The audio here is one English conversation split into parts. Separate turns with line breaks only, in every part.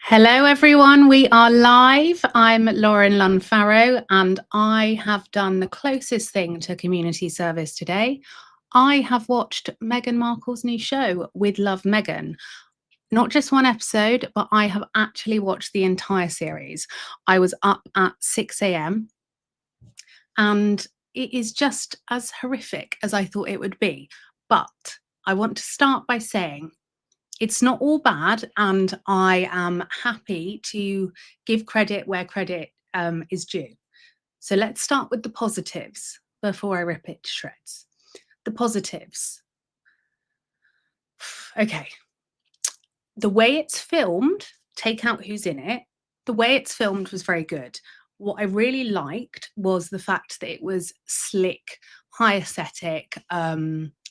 Hello, everyone. We are live. I'm Lauren Lunfarrow, and I have done the closest thing to community service today. I have watched Meghan Markle's new show, With Love, Meghan. Not just one episode, but I have actually watched the entire series. I was up at 6 a.m. and it is just as horrific as I thought it would be. But I want to start by saying it's not all bad, and I am happy to give credit where credit is due. So let's start with the positives before I rip it to shreds. The positives. Okay. The way it's filmed, take out who's in it, the way it's filmed was very good. What I really liked was the fact that it was slick, high aesthetic,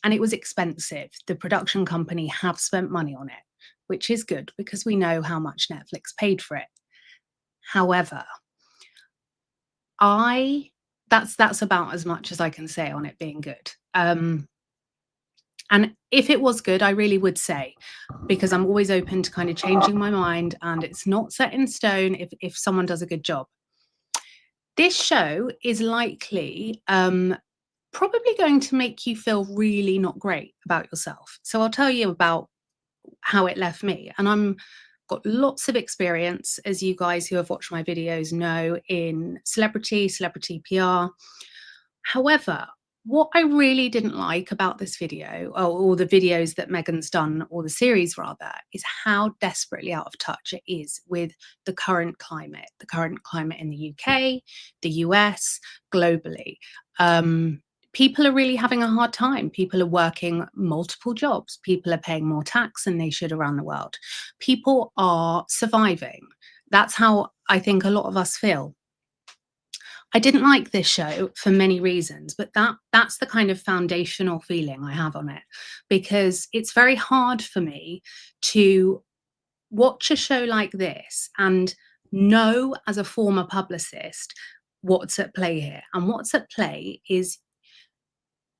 and it was expensive. The production company have spent money on it, which is good because we know how much Netflix paid for it. However, that's about as much as I can say on it being good. And if it was good, I really would say, because I'm always open to kind of changing my mind, and it's not set in stone if someone does a good job. This show is likely probably going to make you feel really not great about yourself. So I'll tell you about how it left me. And I'm got lots of experience, as you guys who have watched my videos know, in celebrity PR. However, what I really didn't like about this video, or the videos that Meghan's done, or the series rather, is how desperately out of touch it is with the current climate in the UK, the US, globally. People are really having a hard time. People are working multiple jobs. People are paying more tax than they should around the world. People are surviving. That's how I think a lot of us feel. I didn't like this show for many reasons, but that's the kind of foundational feeling I have on it, because it's very hard for me to watch a show like this and know, as a former publicist, what's at play here. And what's at play is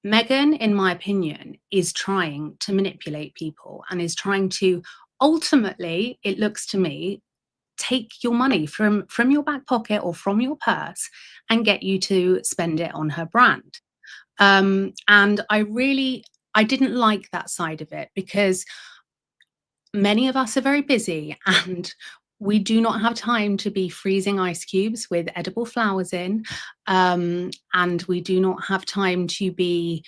Meghan, in my opinion, is trying to manipulate people and is trying to ultimately, it looks to me, take your money from your back pocket or from your purse and get you to spend it on her brand. And I didn't like that side of it, because many of us are very busy and we do not have time to be freezing ice cubes with edible flowers in. And we do not have time to be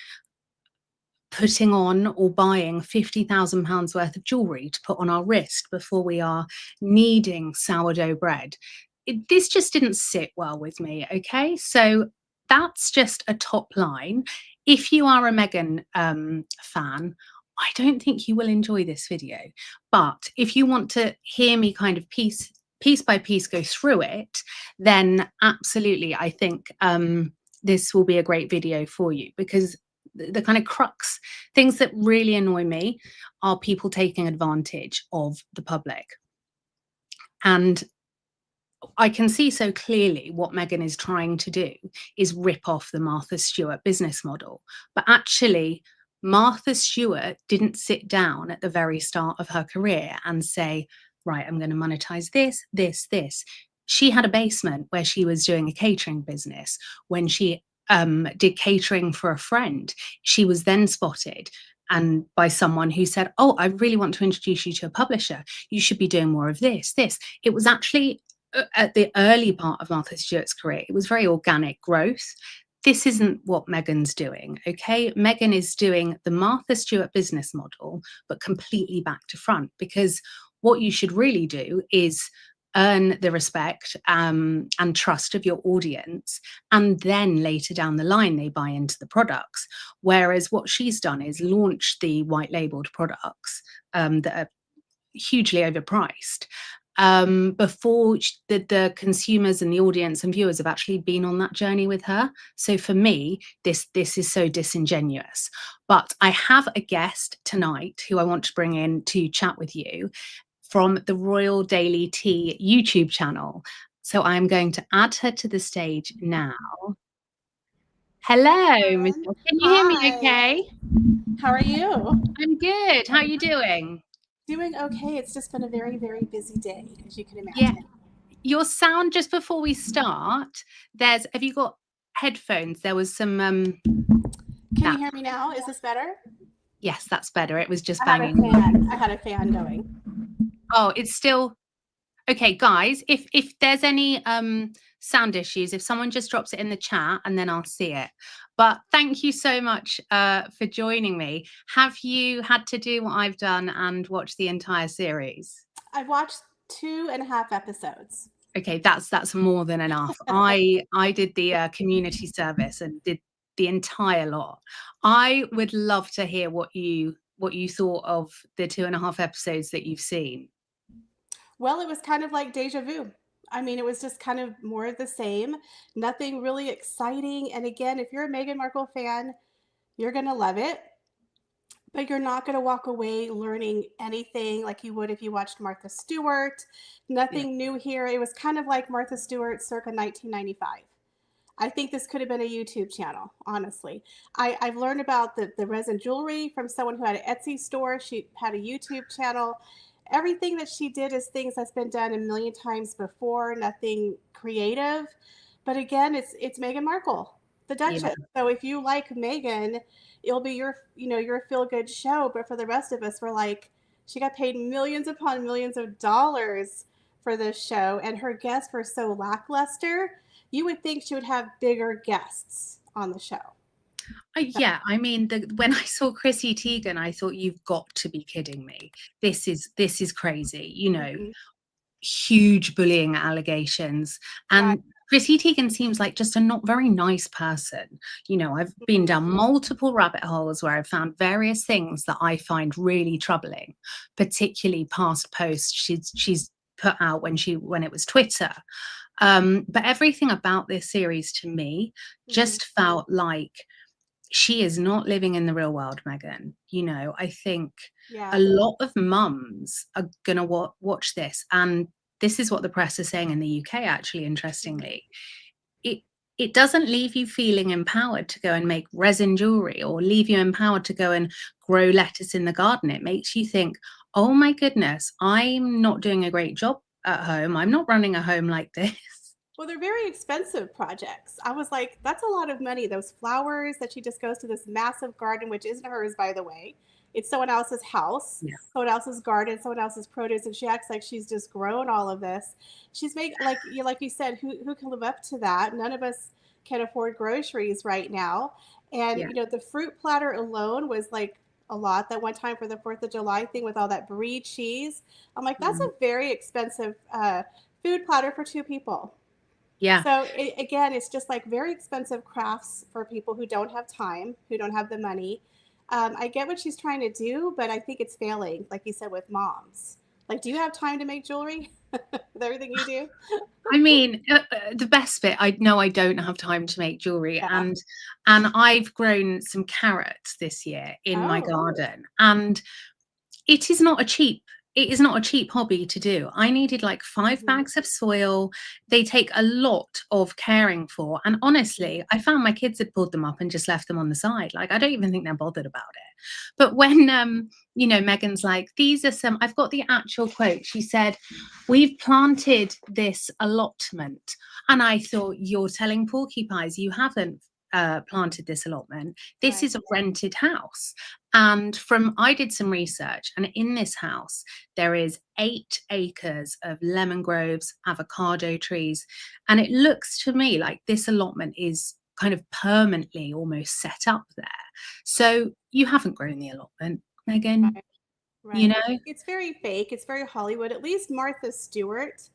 putting on or buying £50,000 worth of jewelry to put on our wrist before we are kneading sourdough bread. This just didn't sit well with me. Okay, so that's just a top line. If you are a Meghan fan, I don't think you will enjoy this video. But if you want to hear me kind of piece by piece go through it, then absolutely, I think this will be a great video for you, because the kind of crux things that really annoy me are people taking advantage of the public. And I can see so clearly what Meghan is trying to do is rip off the Martha Stewart business model. But actually, Martha Stewart didn't sit down at the very start of her career and say, right, I'm going to monetize this. She had a basement where she was doing a catering business. When she did catering for a friend, she was then spotted and by someone who said, oh, I really want to introduce you to a publisher. You should be doing more of this. It was actually at the early part of Martha Stewart's career, it was very organic growth. This isn't what Meghan's doing, okay? Meghan is doing the Martha Stewart business model, but completely back to front, because what you should really do is earn the respect and trust of your audience, and then later down the line they buy into the products. Whereas what she's done is launch the white labeled products that are hugely overpriced before the consumers and the audience and viewers have actually been on that journey with her. So for me, this is so disingenuous. But I have a guest tonight who I want to bring in to chat with you from the Royal Daily Tea YouTube channel. So I'm going to add her to the stage now. Hello, Michelle. Can you hear me okay?
How are you?
I'm good. How are you doing?
Doing okay. It's just been a very, very busy day, as you can
Yeah.
imagine.
Your sound just before we start, have you got headphones? There was some
Can you
that
hear me now? Is this better?
yes, that's better. It was just
I had a
banging away.
fan. I had a fan going.
Oh, it's still okay, guys. If there's any sound issues, if someone just drops it in the chat and then I'll see it. But thank you so much for joining me. Have you had to do what I've done and watch the entire series?
I watched 2.5 episodes.
Okay, that's more than enough. I did the community service and did the entire lot. I would love to hear what you thought of the 2.5 episodes that you've seen.
Well, it was kind of like deja vu. I mean, it was just kind of more of the same. Nothing really exciting. And again, if you're a Meghan Markle fan, you're going to love it. But you're not going to walk away learning anything like you would if you watched Martha Stewart.
Yeah.
Nothing new here. It was kind of like Martha Stewart circa 1995. I think this could have been a YouTube channel, honestly. I've learned about the resin jewelry from someone who had an Etsy store. She had a YouTube channel. Everything that she did is things that's been done a million times before, nothing creative. But again, it's Meghan Markle, the
Yeah.
Duchess. So if you like Meghan, it'll be your feel good show. But for the rest of us, we're like, she got paid millions upon millions of dollars for this show, and her guests were so lackluster. You would think she would have bigger guests on the show.
Yeah, I mean, when I saw Chrissy Teigen, I thought, "You've got to be kidding me. This is crazy,"
Mhm.
huge bullying allegations.
Right.
And Chrissy Teigen seems like just a not very nice person. I've been
Mhm.
down multiple rabbit holes where I've found various things that I find really troubling, particularly past posts she's put out when it was Twitter. But everything about this series to me
Mhm.
just felt like she is not living in the real world, Meghan. I think a
Yeah.
lot of mums are gonna watch this, and this is what the press is saying in the UK, actually,
Mhm.
interestingly. It it doesn't leave you feeling empowered to go and make resin jewelry or leave you empowered to go and grow lettuce in the garden. It makes you think, "Oh my goodness, I'm not doing a great job at home. I'm not running a home like this."
Well, they're very expensive projects. I was like, that's a lot of money. Those flowers that she just goes to this massive garden, which isn't hers, by the way. It's someone else's house,
Yeah.
someone else's garden, someone else's produce, and she acts like she's just grown all of this. She's making like you said, who can live up to that? None of us can afford groceries right now. And
Yeah.
the fruit platter alone was like a lot that one time for the 4th of July thing with all that brie cheese. I'm like, that's
Mm.
a very expensive food platter for 2 people.
Yeah.
So again, it's just like very expensive crafts for people who don't have time, who don't have the money. I get what she's trying to do, but I think it's failing, like you said, with moms. Like, do you have time to make jewelry with everything you do?
I mean, the best bit, I know I don't have time to make jewelry,
Yeah.
and I've grown some carrots this year in my
Oh,
garden, and it is not a cheap it is not a cheap hobby to do. I needed like 5
mhm,
bags of soil. They take a lot of caring for, and
mhm.
honestly, I found my kids had pulled them up and just left them on the side. Like, I don't even think they're bothered about it. But when, Megan's like, "These are some," I've got the actual quote. She said, "We've planted this allotment." And I thought, "You're telling porcupines you haven't planted this allotment. This
Right.
is a rented house." I did some research, and in this house, there is 8 acres of lemon groves, avocado trees, and it looks to me like this allotment is kind of permanently almost set up there. So you haven't grown the allotment, Megan,
Right.
you
Right.
know?
It's very fake. It's very Hollywood. At least Martha Stewart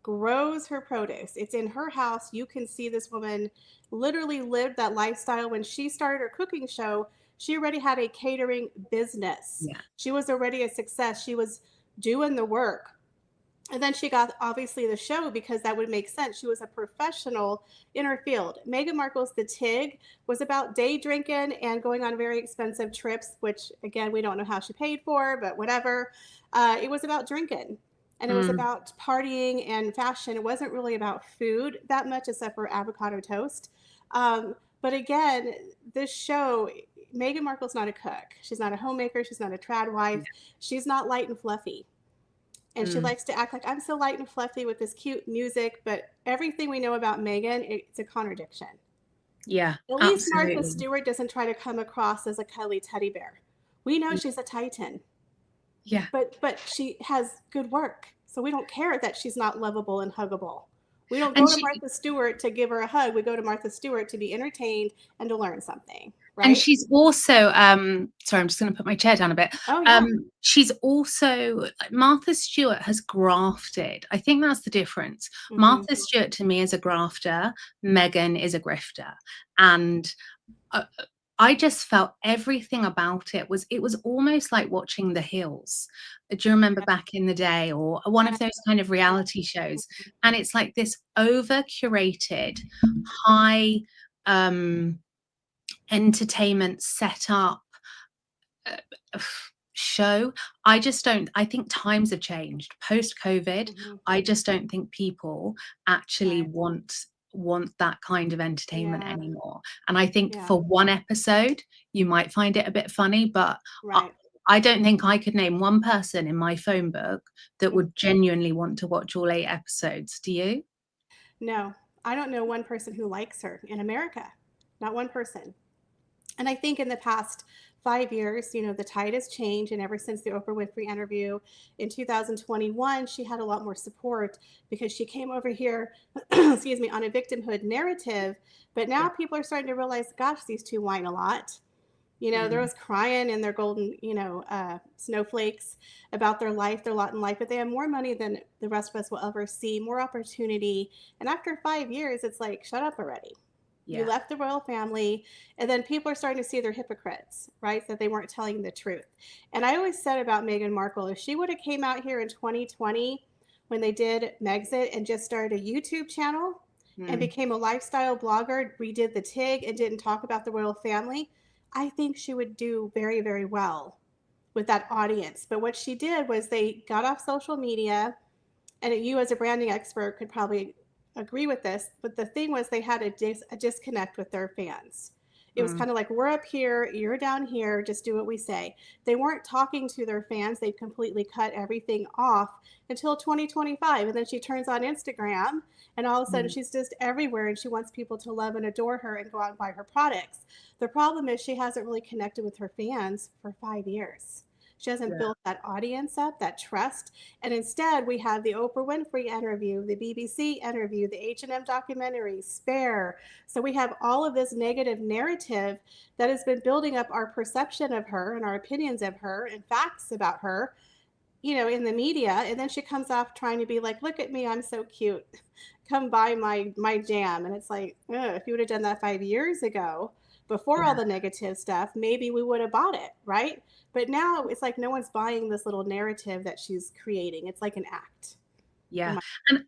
grows her produce. It's in her house. You can see this woman literally lived that lifestyle. When she started her cooking show, she already had a catering business.
Yeah.
She was already a success. She was doing the work. And then she got obviously the show because that would make sense. She was a professional in her field. Meghan Markle's The Tig was about day drinking and going on very expensive trips, which again, we don't know how she paid for, but whatever. It was about drinking and it was
Mm,
about partying and fashion. It wasn't really about food that much, except for avocado toast. But again, this show, Meghan Markle's not a cook. She's not a homemaker. She's not a trad wife. She's not light and fluffy. And she likes to act like, I'm so light and fluffy with this cute music, but everything we know about Meghan, it's a contradiction.
Yeah,
At least Martha
absolutely.
Stewart doesn't try to come across as a cuddly teddy bear. We know she's a titan,
Yeah.
but she has good work. So we don't care that she's not lovable and huggable. We don't
And
go to
she
Martha Stewart to give her a hug. We go to Martha Stewart to be entertained and to learn something,
and
right?
she's also sorry, I'm just going to put my chair down a bit.
Oh, yeah.
She's also, Martha Stewart has grafted. I think that's the difference.
Mm-hmm.
Martha Stewart to me is a grafter. Meghan is a grifter. And I just felt everything about it was almost like watching The Hills. Do you remember back in the day, or one of those kind of reality shows? And it's like this over curated, high entertainment set up show. I think times have changed post COVID. I just don't think people actually want that kind of entertainment anymore. And I think for one episode you might find it a bit funny, but I don't think I could name one person in my phone book that would genuinely want to watch all 8 episodes. Do you?
No, I don't know one person who likes her in America. Not one person. And I think in the past 5 years, you know, the tide has changed. And ever since the Oprah Winfrey interview in 2021, she had a lot more support because she came over here, excuse me, on a victimhood narrative. But now people are starting to realize, gosh, these two whine a lot. You know, they're always crying in their golden, snowflakes about their life, their lot in life, but they have more money than the rest of us will ever see, more opportunity. And after 5 years, it's like, shut up already. You left the royal family, and then people are starting to see they're hypocrites, right? That they weren't telling the truth. And I always said about Meghan Markle, if she would have came out here in 2020 when they did Megxit and just started a YouTube channel and became a lifestyle blogger, redid the TIG and didn't talk about the royal family, I think she would do very, very well with that audience. But what she did was they got off social media, and you as a branding expert could probably agree with this, but the thing was they had a disconnect with their fans. It was kind of like, we're up here, you're down here, just do what we say. They weren't talking to their fans. They completely cut everything off until 2025. And then she turns on Instagram, and all of a sudden she's just everywhere, and she wants people to love and adore her and go out and buy her products. The problem is she hasn't really connected with her fans for 5 years. She hasn't built that audience up, that trust. And instead, we have the Oprah Winfrey interview, the BBC interview, the H&M documentary, Spare. So we have all of this negative narrative that has been building up our perception of her and our opinions of her and facts about her, you know, in the media. And then she comes off trying to be like, look at me, I'm so cute. Come buy my jam. And it's like, if you would have done that 5 years ago, before all the negative stuff, maybe we would have bought it, right? But now it's like no one's buying this little narrative that she's creating. It's like an act.
Yeah. And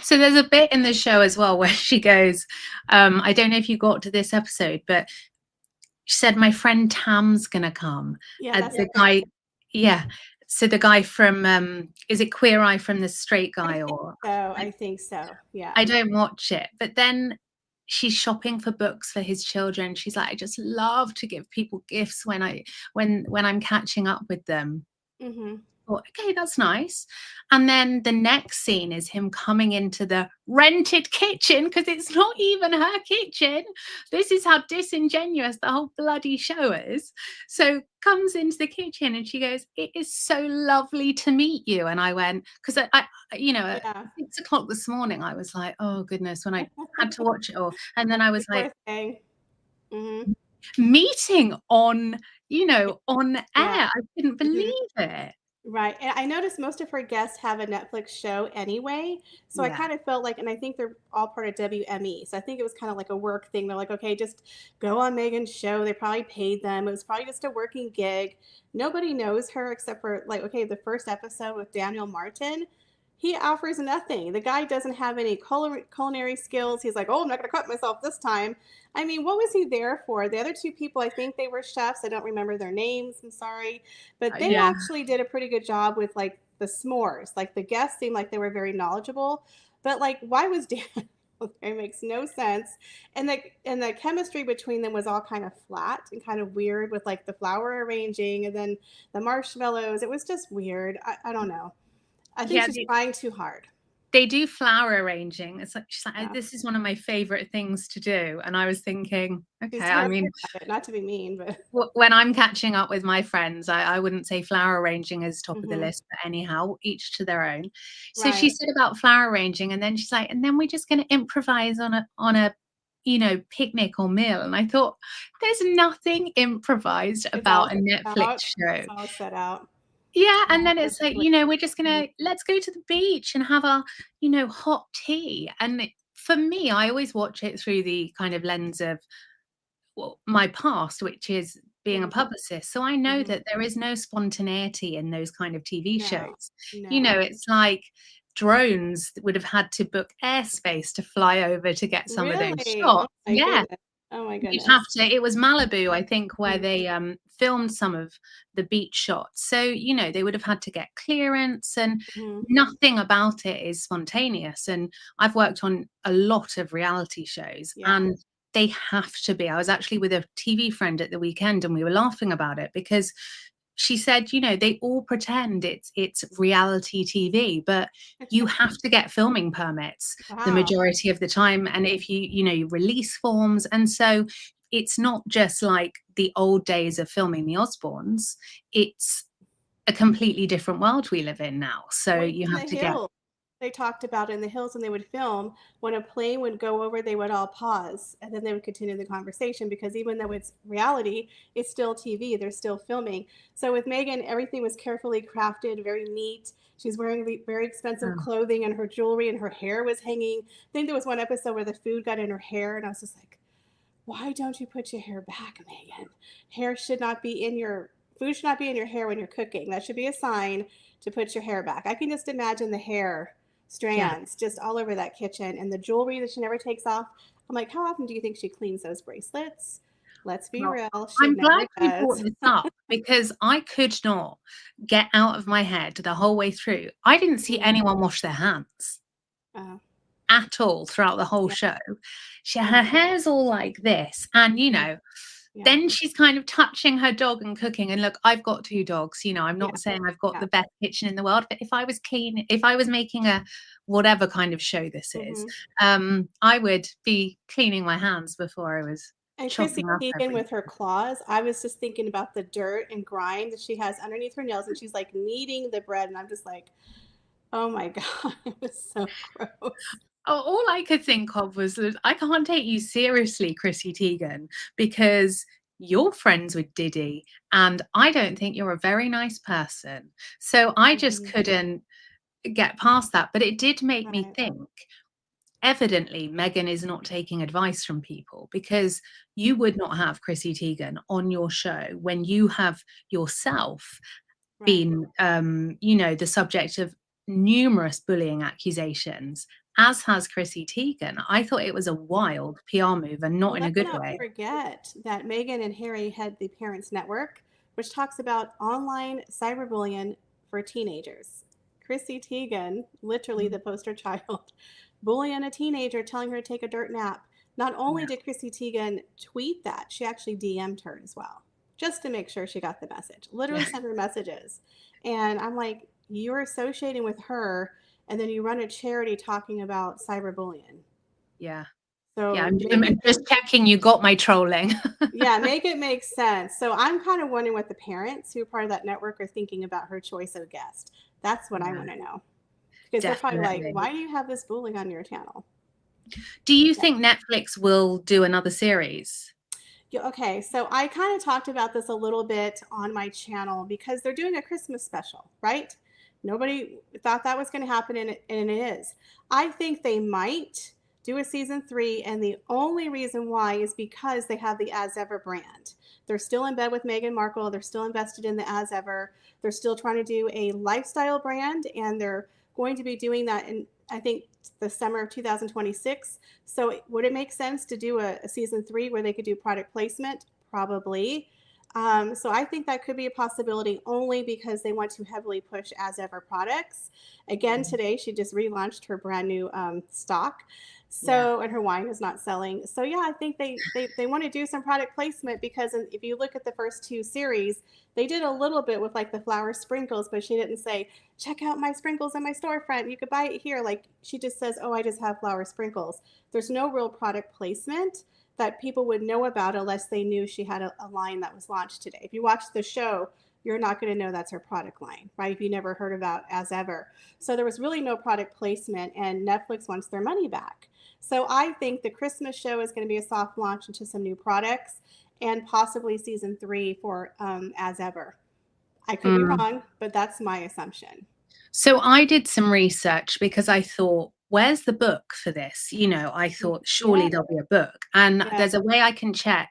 so there's a bit in the show as well where she goes, I don't know if you got to this episode, but she said, my friend Tam's gonna come.
Yeah, that's
the guy. Yeah. So the guy from is it Queer Eye from the Straight Guy?
I think so. Yeah.
I don't watch it, but then she's shopping for books for his children. She's like, I just love to give people gifts when I'm catching up with them. Thought, okay, that's nice. And then the next scene is him coming into the rented kitchen, because it's not even her kitchen. This is how disingenuous the whole bloody show is. So comes into the kitchen and she goes, it is so lovely to meet you. And I went, because I at 6 o'clock this morning, I was like, oh goodness, when I had to watch it all. And then I was like, meeting on air. I couldn't believe it.
Right. And I noticed most of her guests have a Netflix show anyway. So I kind of felt like, and I think they're all part of WME. So I think it was kind of like a work thing. They're like, okay, just go on Meghan's show. They probably paid them. It was probably just a working gig. Nobody knows her except for like, okay, the first episode with Daniel Martin. He offers nothing. The guy doesn't have any culinary skills. He's like, oh, I'm not going to cut myself this time. I mean, what was he there for? The other two people, I think they were chefs. I don't remember their names. I'm sorry. But they actually did a pretty good job with like the s'mores. Like the guests seemed like they were very knowledgeable. But like, why was It makes no sense. And the chemistry between them was all kind of flat and kind of weird with like the flower arranging and then the marshmallows. It was just weird. I don't know. I think
Yeah,
she's trying too hard.
they do flower arranging. It's like, she's like,
Yeah.
this is one of my favorite things to do. And I was thinking,
She's
okay, I
terrible
mean,
at it. Not to be mean, but
when I'm catching up with my friends, I wouldn't say flower arranging is top of the
hmm
list, but anyhow, each to their own. So she
right.
said about flower arranging, and then she's like, and then we're just going to improvise on a picnic or meal. And I thought, there's nothing improvised
It's all
about a
set
Netflix
out.
show.
It's all set out.
Yeah,
Yeah,
and then it's like,
absolutely.
we're just gonna let's go to the beach and have our, hot tea. And for me, I always watch it through the kind of lens of, well, my past, which is being a
Mhm,
publicist. So I know
mhm.
that there is no spontaneity in those kind of TV
No,
shows.
no.
It's like drones that would have had to book airspace to fly over to get some of those
Really? Oh
shots.
my
Yeah.
goodness. Oh my
You'd have
goodness.
to it was Malibu, I think, where
Mhm,
they, filmed some of the beach shots. So, they would have had to get clearance, and
mhm.
nothing about it is spontaneous. And I've worked on a lot of reality shows,
Yeah.
and they have to be. I was actually with a TV friend at the weekend, and we were laughing about it because she said, they all pretend it's reality TV, but you have to get filming permits the
Wow.
majority of the time. And if you release forms. And so it's not just like the old days of filming the Osbournes. It's a completely different world we live in now. So
Well,
you
in
have
the
to get,
hills, they talked about in the hills when they would film, when a plane would go over, they would all pause and then they would continue the conversation because even though it's reality, it's still TV. They're still filming. So with Meghan, everything was carefully crafted, very neat. She's wearing very expensive
oh,
clothing and her jewelry and her hair was hanging. I think there was one episode where the food got in her hair and I was just like, why don't you put your hair back, Meghan? Hair should not be in your food should not be in your hair when you're cooking. That should be a sign to put your hair back. I can just imagine the hair
yeah.
strands just all over that kitchen and the jewelry that she never takes off. I'm like, how often do you think she cleans those bracelets? Let's be
Well,
real, she
I'm glad
never
you brought
does.
this up because I could not get out of my head the whole way through. I didn't see
Mhm.
anyone wash their hands
Uh,
at all throughout the whole
yeah,
show. Her
yeah,
hair's all like this, and
yeah, yeah,
then she's kind of touching her dog and cooking. And look, I've got 2 dogs. I'm
yeah,
not saying I've got
yeah.
the best kitchen in the world, but if I was making a whatever kind of show this is,
Mhm.
I would be cleaning my hands before I was
And Chrissy
chopping up
Teigen
everything.
with her claws, I was just thinking about the dirt and grime that she has underneath her nails, and she's like kneading the bread, and I'm just like, oh my god, it was so gross.
All I could think of was that I can't take you seriously, Chrissy Teigen, because you're friends with Diddy, and I don't think you're a very nice person. So I just
Mhm.
couldn't get past that. But it did make me
Right,
think, evidently, Meghan is not taking advice from people, because you would not have Chrissy Teigen on your show when you have yourself
right.
been, the subject of numerous bullying accusations, as has Chrissy Teigen. I thought it was a
Yeah.
wild PR move and not
Well,
in a
let's
good
not
way.
forget that Meghan and Harry had the Parents Network, which talks about online cyberbullying for teenagers. Chrissy Teigen, literally
Mm,
the poster child, bullying a teenager, telling her to take a dirt nap. Not only
yeah.
did Chrissy Teigen tweet that, she actually DM'd her as well, just to make sure she got the message. Literally
Yeah.
sent her messages. And I'm like, you're associating with her, and then you run a charity talking about cyberbullying.
Yeah. Yeah.
So
I'm just checking you got my trolling.
yeah, make it make sense. So I'm kind of wondering what the parents who are part of that network are thinking about her choice of guest. That's what I
Yeah,
want to know. Because they're probably like,
definitely.
why do you have this bullying on your channel?
Do you
Yeah.
think Netflix will do another series?
Yeah, okay, so I kind of talked about this a little bit on my channel because they're doing a Christmas special, right? Nobody thought that was going to happen, and it is. I think they might do a season 3, and the only reason why is because they have the As Ever brand. They're still in bed with Meghan Markle. They're still invested in the As Ever. They're still trying to do a lifestyle brand, and they're going to be doing that in, I think, the summer of 2026. So would it make sense to do a season 3 where they could do product placement? Probably. So I think that could be a possibility only because they want to heavily push As Ever products. Again, today she just relaunched her brand new stock.
Yeah.
So, and her wine is not selling. So yeah, I think they want to do some product placement because if you look at the first two series, they did a little bit with like the flower sprinkles, but she didn't say, check out my sprinkles in my storefront. You could buy it here. Like she just says, oh, I just have flower sprinkles. There's no real product placement that people would know about unless they knew she had a line that was launched today. If you watch the show, you're not going to know that's her product line, right? If you never heard about As Ever. So there was really no product placement, and Netflix wants their money back. So I think the Christmas show is going to be a soft launch into some new products and possibly season 3 for As Ever. I could be
Mm.
wrong, but that's my assumption.
So I did some research because I thought, where's the book for this? I thought
Yeah,
surely there'll be a book. And
yeah.
there's a way I can check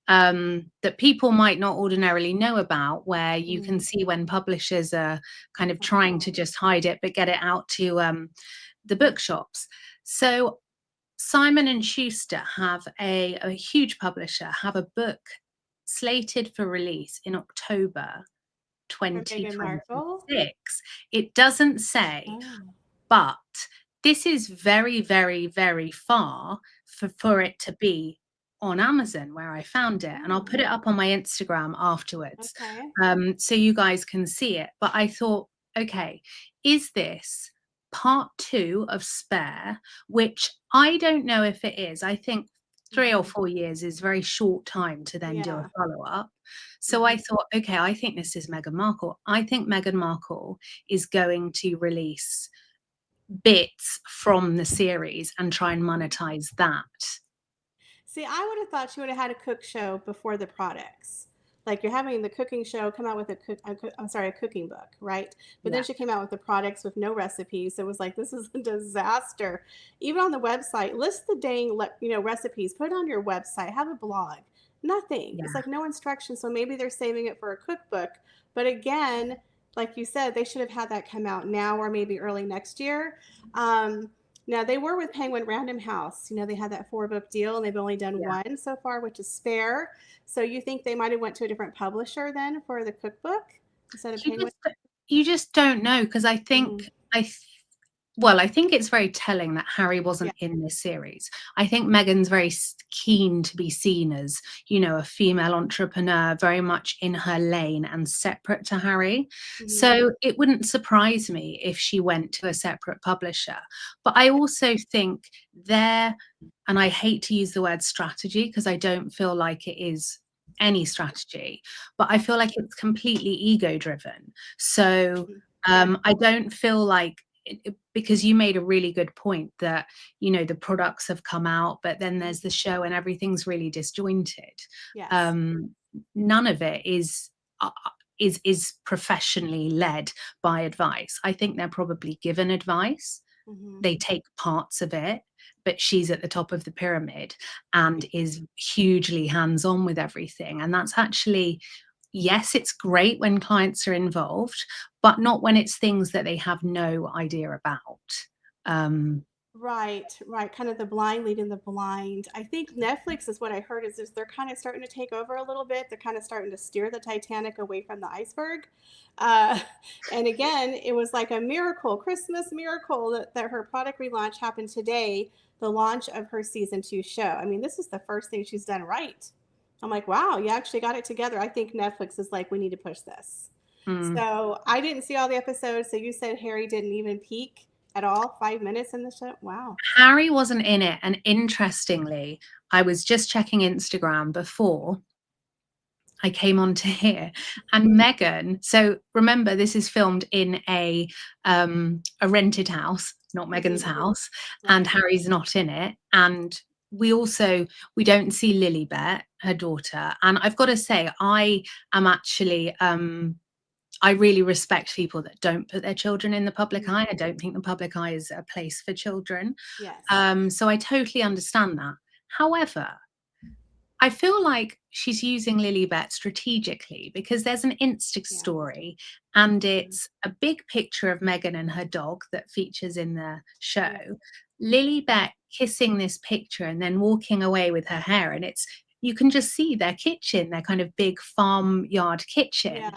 that people might not ordinarily know about, where you can see when publishers are kind of trying to just hide it, but get it out to the bookshops. So Simon and Schuster have a huge publisher, have a book slated for release in October
For Meghan Markle.
2026. It doesn't say,
Oh,
but this is very, very, very far for it to be on Amazon where I found it. And I'll put it up on my Instagram afterwards,
okay.
so you guys can see it. But I thought, okay, is this part 2 of Spare, which I don't know if it is. I think 3 or 4 years is very short time to then do a
Yeah.
follow-up. So I thought, okay, I think this is Meghan Markle. I think Meghan Markle is going to release bits from the series and try and monetize that.
See, I would have thought she would have had a cook show before the products. Like you're having the cooking show come out with a cooking book, right? But then
Yeah.
she came out with the products with no recipes. So it was like, this is a disaster. Even on the website, list the dang, recipes. Put it on your website. Have a blog. Nothing.
Yeah.
It's like no instructions. So maybe they're saving it for a cookbook. But again, like you said, they should have had that come out now or maybe early next year. Now they were with Penguin Random House. They had that 4-book deal, and they've only done
Yeah.
one so far, which is Spare. So you think they might have went to a different publisher then for the cookbook instead of
You
Penguin?
just you just don't know, because I
Mhm.
think I think it's very telling that Harry
Yeah.
wasn't in this series. I think Meghan's very keen to be seen as, a female entrepreneur, very much in her lane and separate to Harry.
Mhm.
So it wouldn't surprise me if she went to a separate publisher. But I also think there, and I hate to use the word strategy because I don't feel like it is any strategy, but I feel like it's completely ego driven. So
Yeah.
I don't feel like because you made a really good point that the products have come out, but then there's the show and everything's really disjointed.
Yes.
um None of it is professionally led by advice. I think they're probably given advice,
Mhm.
they take parts of it, but she's at the top of the pyramid and is hugely hands on with everything. And that's actually, yes, it's great when clients are involved, but not when it's things that they have no idea about. Um,
Right, right. Kind of the blind leading the blind. I think Netflix is what I heard is they're kind of starting to take over a little bit. They're kind of starting to steer the Titanic away from the iceberg. Uh, and again, it was like a miracle, Christmas miracle that her product relaunch happened today, the launch of her season 2 show. I mean, this is the first thing she's done right. I'm like, wow, you actually got it together. I think Netflix is like, we need to push this.
mm.
So I didn't see all the episodes. So you said Harry didn't even peak at all, 5 minutes in the show. Wow.
Harry wasn't in it, and interestingly, I was just checking Instagram before I came onto here, and Meghan. So remember, this is filmed in a rented house, not Meghan's
Mhm.
house, and
Right.
Harry's not in it. And we don't see Lilibet, her daughter. And I've got to say, I am actually I really respect people that don't put their children in the public
Mhm.
eye. I don't think the public eye is a place for children.
Yes.
So I totally understand that. However, I feel like she's using Lilibet strategically because there's an Insta
Yeah.
story and
Mhm.
it's a big picture of Meghan and her dog that features in the show.
Yeah.
Lilibet kissing this picture and then walking away with her hair, and you can just see their kitchen, their kind of big farmyard kitchen.
Yeah.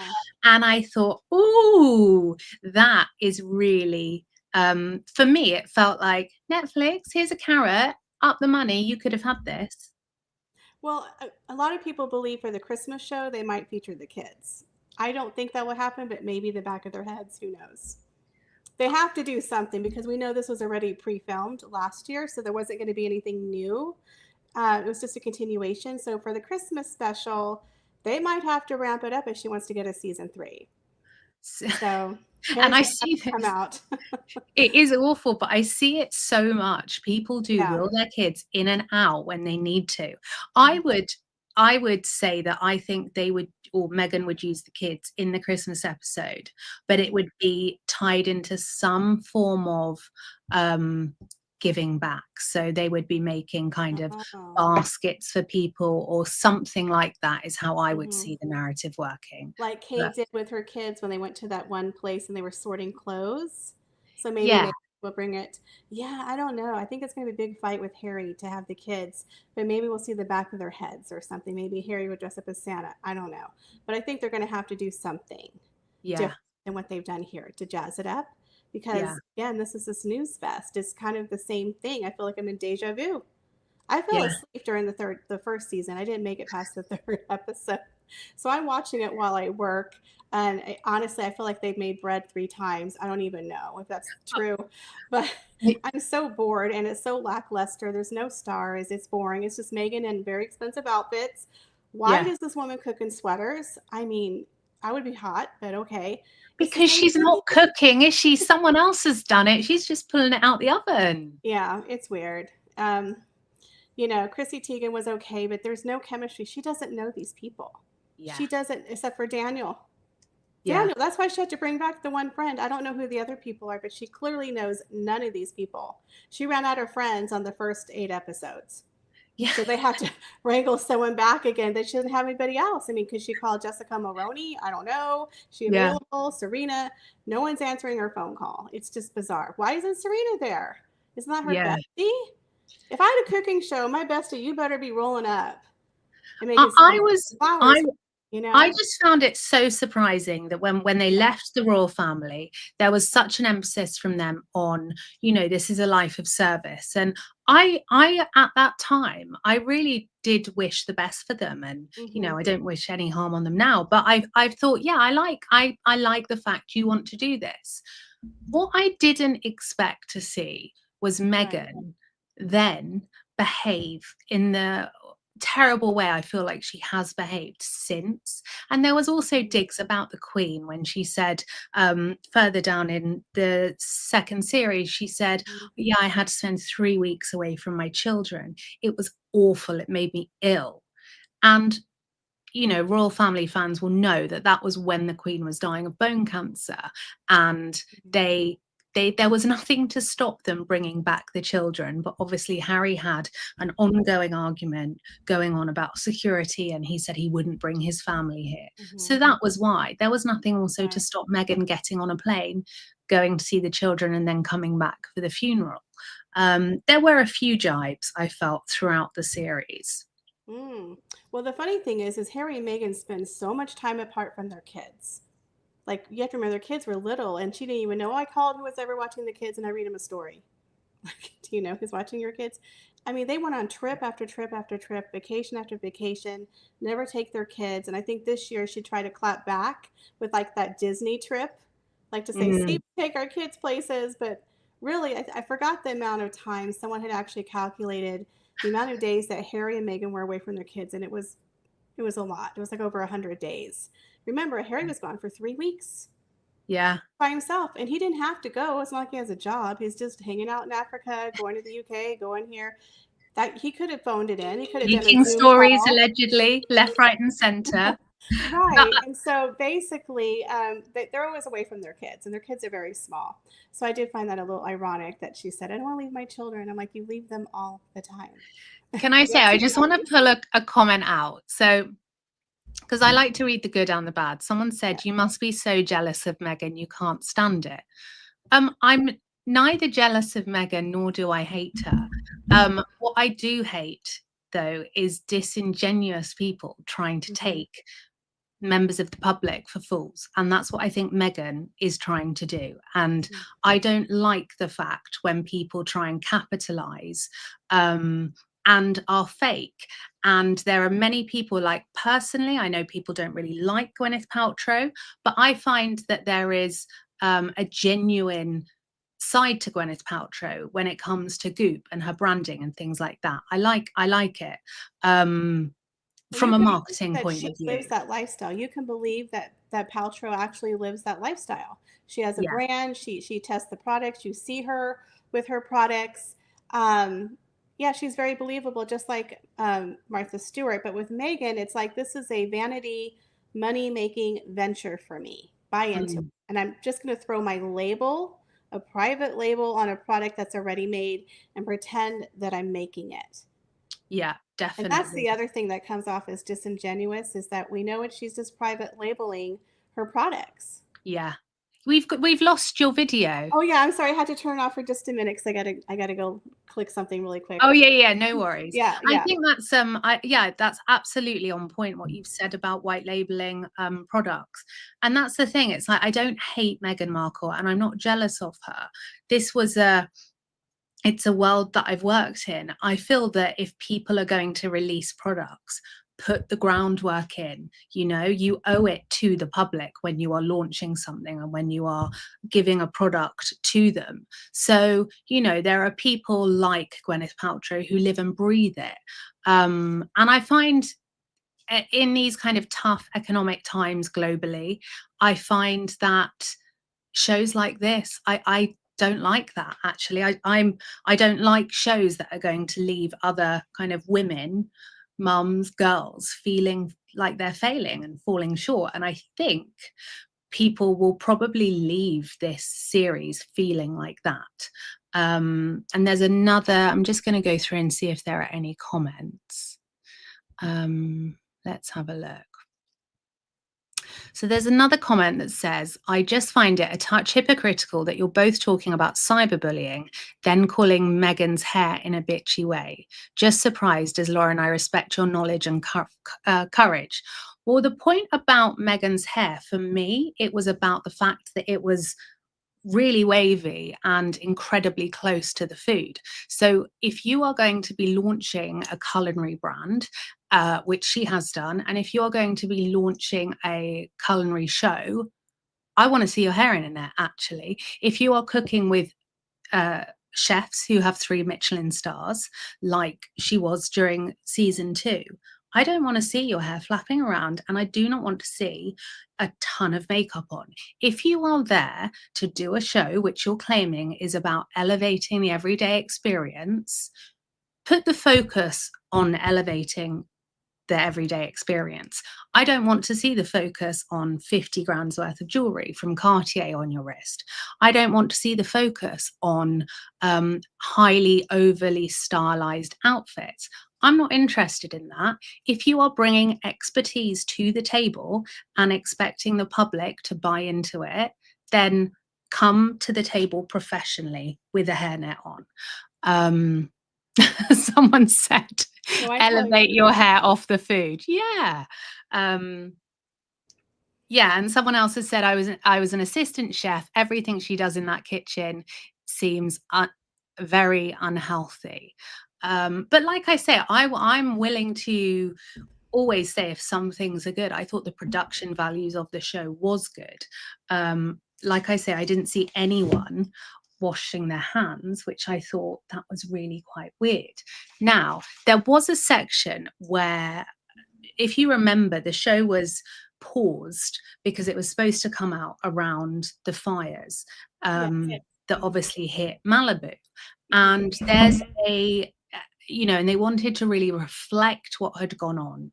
And I thought, ooh, that is really, for me, it felt like, Netflix, here's a carrot, up the money, you could have had this.
Well, a lot of people believe for the Christmas show, they might feature the kids. I don't think that will happen, but maybe the back of their heads, who knows? They have to do something because we know this was already pre-filmed last year, so there wasn't going to be anything new. It was just a continuation. So for the Christmas special, they might have to ramp it up if she wants to get a season 3. So
And
Harry's
I
gonna
see
have to come
this.
out.
It is awful, but I see it so much. People do
Yeah.
reel their kids in and out when they need to.
Mhm.
I would say that I think they would, or Meghan would use the kids in the Christmas episode, but it
Mhm.
would be tied into some form of giving back. So they would be making kind of
Oh.
baskets for people or something like that, is how I would
Mhm.
see the narrative working.
Like
But
Kate did with her kids when they went to that one place and they were sorting clothes. So maybe
yeah,
next we'll bring it. Yeah, I don't know. I think it's going to be a big fight with Harry to have the kids, but maybe we'll see the back of their heads or something. Maybe Harry would dress up as Santa. I don't know. But I think they're going to have to do something
yeah,
different than what they've done here to jazz it up.
yeah,
Because again, this is a snooze fest. It's kind of the same thing. I feel like I'm in deja vu. I fell
yeah.
asleep during the first season. I didn't make it past the third episode. So I'm watching it while I work. And honestly, I feel like they've made bread 3 times. I don't even know if that's true, but I'm so bored and it's so lackluster. There's no stars. It's boring. It's just Meghan in very expensive outfits. Why
Yeah.
does this woman cook in sweaters? I mean, I would be hot, but okay. It's the
Because
same
she's
thing.
not cooking, is she? Someone else has done it. She's just pulling it out the oven.
Yeah, it's weird. Chrissy Teigen was okay, but there's no chemistry. She doesn't know these people.
Yeah.
She doesn't, except for Daniel.
Yeah.
Daniel, that's why she had to bring back the one friend. I don't know who the other people are, but she clearly knows none of these people. She ran out of friends on the first 8 episodes.
Yeah.
So they had to wrangle someone back again that she doesn't have anybody else. I mean, could she call Jessica Maroney? I don't know. She
Yeah.
available? Serena? No one's answering her phone call. It's just bizarre. Why isn't Serena there? Isn't that her
Yeah.
bestie? If I had a cooking show, my bestie, you better be rolling up and
I,
making
I
some
was
flowers,
I just found it so surprising that when they left the royal family, there was such an emphasis from them on, this is a life of service. And I at that time, I really did wish the best for them. And,
Mhm.
I don't wish any harm on them now. But I've thought, yeah, I like the fact you want to do this. What I didn't expect to see was
Right.
Meghan then behave in the terrible way I feel like she has behaved since. And there was also
Mhm.
digs about the Queen when she said, further down in the second series, she said,
Mhm.
yeah, I had to spend 3 weeks away from my children. It was awful. It made me ill. And royal family fans will know that that was when the Queen was dying of bone cancer, and
Mhm.
there was nothing to stop them bringing back the children. But obviously Harry had an ongoing argument going on about security, and he said he wouldn't bring his family here. So
Mhm.
that was why. There was nothing also to
Right.
stop Meghan getting on a plane, going to see the children, and then coming back for the funeral. There were a few jibes I felt throughout the series.
Mm. Well, the funny thing is Harry and Meghan spend so much time apart from their kids. Like you have to remember, their kids were little, and she didn't even know. I called who was ever watching the kids, and I read them a story. Like, do you know who's watching your kids? I mean, they went on trip after trip after trip, vacation after vacation, never take their kids. And I think this year she tried to clap back with like that Disney trip, like to say, see,
Mm,
take our kids places. But really, I forgot the amount of time someone had actually calculated the amount of days that Harry and Meghan were away from their kids, and it was a lot. It was like over 100 days. Remember, Harry was gone for 3 weeks
yeah.
by himself, and he didn't have to go. It's not like he has a job. He's just hanging out in Africa, going to the UK, going here. That he could have phoned it in. He could have done a
Leaking
Zoom
stories
call.
allegedly, left, right, and center. But
Right. And so basically, they're always away from their kids, and their kids are very small. So I did find that a little ironic that she said, I don't want to leave my children. I'm like, you leave them all the time.
can I
You
say,
have
I
two
just want to
families.
pull a comment out. So, because I like to read the good and the bad. Someone
Yeah.
said, you must be so jealous of Meghan, you can't stand it. I'm neither jealous of Meghan nor do I hate her. What I do hate though, is disingenuous people trying to take members of the public for fools, and that's what I think Meghan is trying to do. And I don't like the fact when people try and capitalize and are fake. And there are many people, like, personally, I know people don't really like Gwyneth Paltrow, but I find that there is a genuine side to Gwyneth Paltrow when it comes to Goop and her branding and things like that. I like it. From a marketing point of view.
Lives that lifestyle. You can believe that Paltrow actually lives that lifestyle. She has a brand. She tests the products. You see her with her products. Yeah, she's very believable, just like Martha Stewart. But with Meghan, it's like, this is a vanity money-making venture for me. Buy into it. And I'm just going to throw my label, a private label, on a product that's already made and pretend that I'm making it.
Yeah, definitely.
And that's the other thing that comes off as disingenuous, is that we know it, she's just private labeling her products.
Yeah. We've lost your video.
Oh yeah, I'm sorry. I had to turn it off for just a minute because I gotta go click something really quick.
Oh yeah, no worries.
Yeah.
I think that's that's absolutely on point what you've said about white labeling products. And that's the thing. It's like, I don't hate Meghan Markle and I'm not jealous of her. It's a world that I've worked in. I feel that if people are going to release products, put the groundwork in. You owe it to the public when you are launching something and when you are giving a product to them. So, there are people like Gwyneth Paltrow who live and breathe it. And I find in these kind of tough economic times globally, I find that shows like this, I don't like that, actually. I don't like shows that are going to leave other kind of women, mums, girls, feeling like they're failing and falling short. And I think people will probably leave this series feeling like that. And there's another, I'm just going to go through and see if there are any comments. Let's have a look. So there's another comment that says, I just find it a touch hypocritical that you're both talking about cyberbullying, then calling Meghan's hair in a bitchy way. Just surprised, as Laura and I respect your knowledge and courage. Well, the point about Meghan's hair, for me, it was about the fact that it was really wavy and incredibly close to the food. So if you are going to be launching a culinary brand, which she has done, and if you're going to be launching a culinary show, I want to see your hair in there, actually. If you are cooking with chefs who have 3 Michelin stars, like she was during season 2, I don't want to see your hair flapping around, and I do not want to see a ton of makeup on. If you are there to do a show which you're claiming is about elevating the everyday experience, put the focus on elevating the everyday experience. I don't want to see the focus on 50 grams worth of jewelry from Cartier on your wrist. I don't want to see the focus on highly overly stylized outfits. I'm not interested in that. If you are bringing expertise to the table and expecting the public to buy into it, then come to the table professionally with a hairnet on. Someone said, elevate your hair off the food. Yeah. Yeah. And someone else has said, I was an assistant chef. Everything she does in that kitchen seems very unhealthy. But like I say, I'm willing to always say if some things are good. I thought the production values of the show was good. Like I say, I didn't see anyone washing their hands, which I thought that was really quite weird. Now, there was a section where, if you remember, the show was paused because it was supposed to come out around the fires that obviously hit Malibu. And there's and they wanted to really reflect what had gone on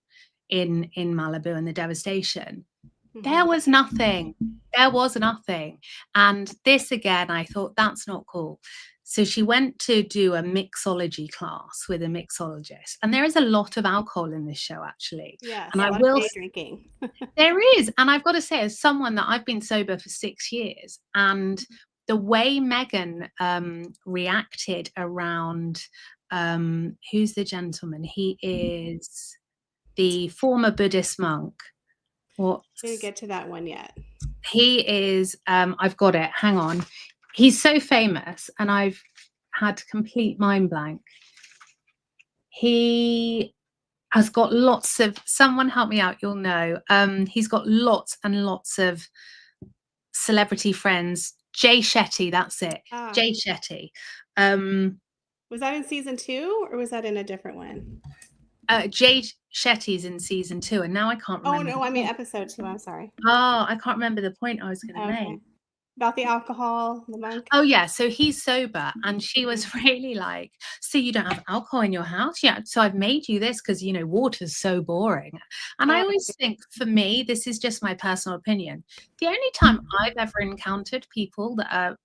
in Malibu and the devastation. There was nothing. There was nothing. And this, again, I thought, that's not cool. So she went to do a mixology class with a mixologist. And there is a lot of alcohol in this show, actually.
Yeah,
and
I will day drinking.
There is. And I've got to say, as someone that I've been sober for 6 years, and the way Meghan reacted around who's the gentleman? He is the former Buddhist monk. What?
Didn't get to that one yet.
He is, I've got it, hang on. He's so famous and I've had complete mind blank. He has got lots of, someone help me out, you'll know. He's got lots and lots of celebrity friends. Jay Shetty, that's it. Jay Shetty.
Was that in season 2 or was that in a different one?
Jay Shetty's in season 2, and now I can't remember.
Oh no, I mean episode 2. I'm sorry.
Oh, I can't remember the point I was going to make.
About the alcohol, the monk.
Oh yeah, so he's sober, and she was really like, so you don't have alcohol in your house? Yeah, so I've made you this because, you know, water's so boring. And I always think, for me, this is just my personal opinion, the only time I've ever encountered people that are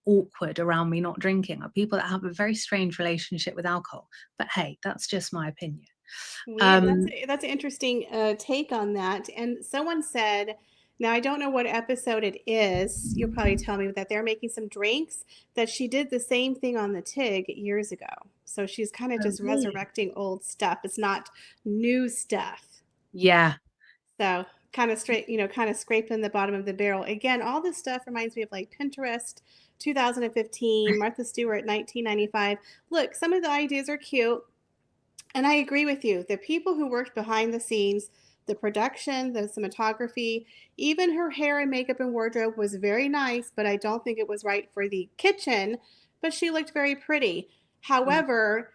awkward around me not drinking are people that have a very strange relationship with alcohol. But hey, that's just my opinion.
That's an interesting take on that. And someone said, now I don't know what episode it is, you'll probably tell me, that they're making some drinks that she did the same thing on the TIG years ago. So she's kind of just resurrecting old stuff. It's not new stuff.
Yeah.
So kind of scraping the bottom of the barrel. Again, all this stuff reminds me of like Pinterest 2015, Martha Stewart 1995. Look, some of the ideas are cute. And I agree with you. The people who worked behind the scenes, the production, the cinematography, even her hair and makeup and wardrobe was very nice, but I don't think it was right for the kitchen. But she looked very pretty. However,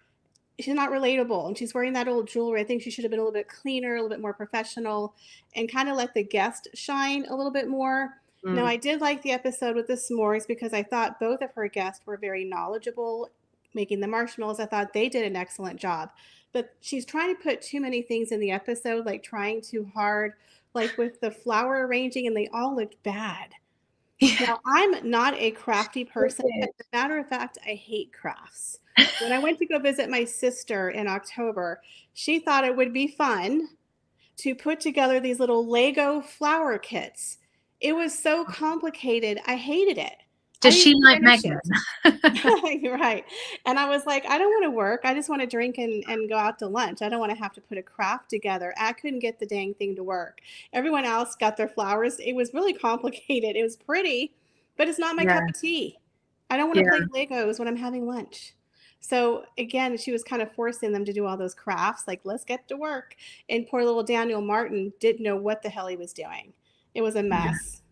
she's not relatable, and she's wearing that old jewelry. I think she should have been a little bit cleaner, a little bit more professional, and kind of let the guest shine a little bit more. Now, I did like the episode with the s'mores because I thought both of her guests were very knowledgeable making the marshmallows. I thought they did an excellent job. But she's trying to put too many things in the episode, like trying too hard, like with the flower arranging, and they all looked bad. Yeah. Now, I'm not a crafty person. As a matter of fact, I hate crafts. When I went to go visit my sister in October, she thought it would be fun to put together these little Lego flower kits. It was so complicated. I hated it.
Does she like Meghan?
You're right. And I was like, I don't want to work. I just want to drink and go out to lunch. I don't want to have to put a craft together. I couldn't get the dang thing to work. Everyone else got their flowers. It was really complicated. It was pretty, but it's not my cup of tea. I don't want to play Legos when I'm having lunch. So again, she was kind of forcing them to do all those crafts, like, let's get to work. And poor little Daniel Martin didn't know what the hell he was doing. It was a mess.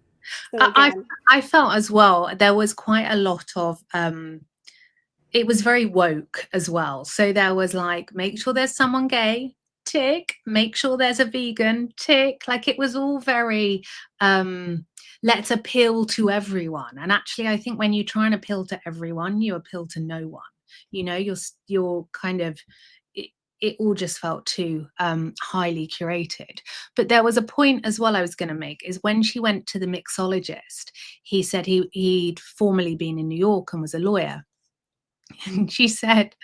So
I felt as well, there was quite a lot of, it was very woke as well. So there was like, make sure there's someone gay, tick, make sure there's a vegan, tick. Like it was all very, let's appeal to everyone. And actually, I think when you try and appeal to everyone, you appeal to no one. You know, you're kind of, it all just felt too highly curated. But there was a point as well I was going to make, is when she went to the mixologist, he said he'd formerly been in New York and was a lawyer. And she said,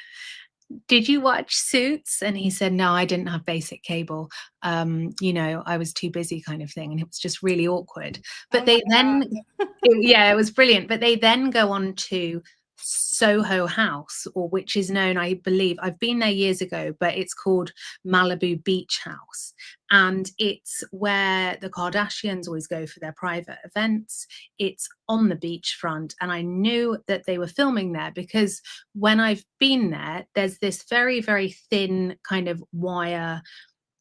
did you watch Suits? And he said, no, I didn't have basic cable. You know, I was too busy, kind of thing. And it was just really awkward. But it was brilliant. But they then go on to Soho House, or which is known, I believe, I've been there years ago, but it's called Malibu Beach House. And it's where the Kardashians always go for their private events. It's on the beachfront. And I knew that they were filming there because when I've been there, there's this very, very thin kind of wire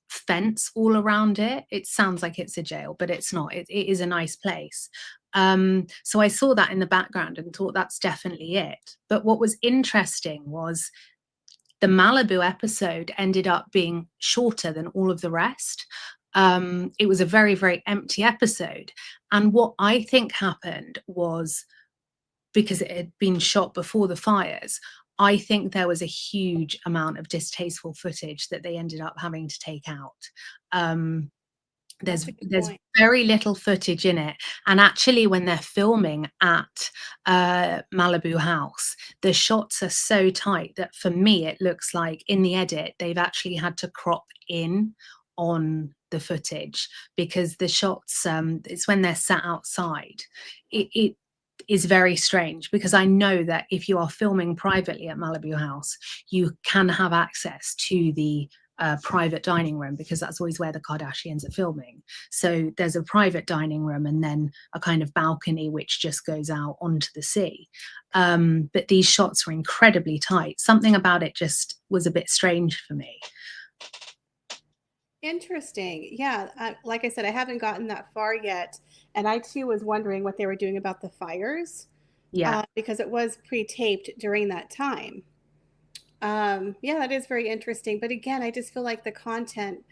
fence all around it. It sounds like it's a jail, but it's not. It is a nice place. So I saw that in the background and thought that's definitely it. But what was interesting was the Malibu episode ended up being shorter than all of the rest. It was a very, very empty episode. And what I think happened was, because it had been shot before the fires, I think there was a huge amount of distasteful footage that they ended up having to take out. There's very little footage in it. And actually, when they're filming at Malibu House, the shots are so tight that for me, it looks like in the edit, they've actually had to crop in on the footage because the shots, it's when they're sat outside. is very strange, because I know that if you are filming privately at Malibu House, you can have access to the private dining room, because that's always where the Kardashians are filming. So there's a private dining room and then a kind of balcony which just goes out onto the sea. But these shots were incredibly tight. Something about it just was a bit strange for me.
Interesting. Yeah. Like I said, I haven't gotten that far yet. And I too was wondering what they were doing about the fires,
Yeah.
because it was pre taped during that time. Yeah, that is very interesting. But again, I just feel like the content,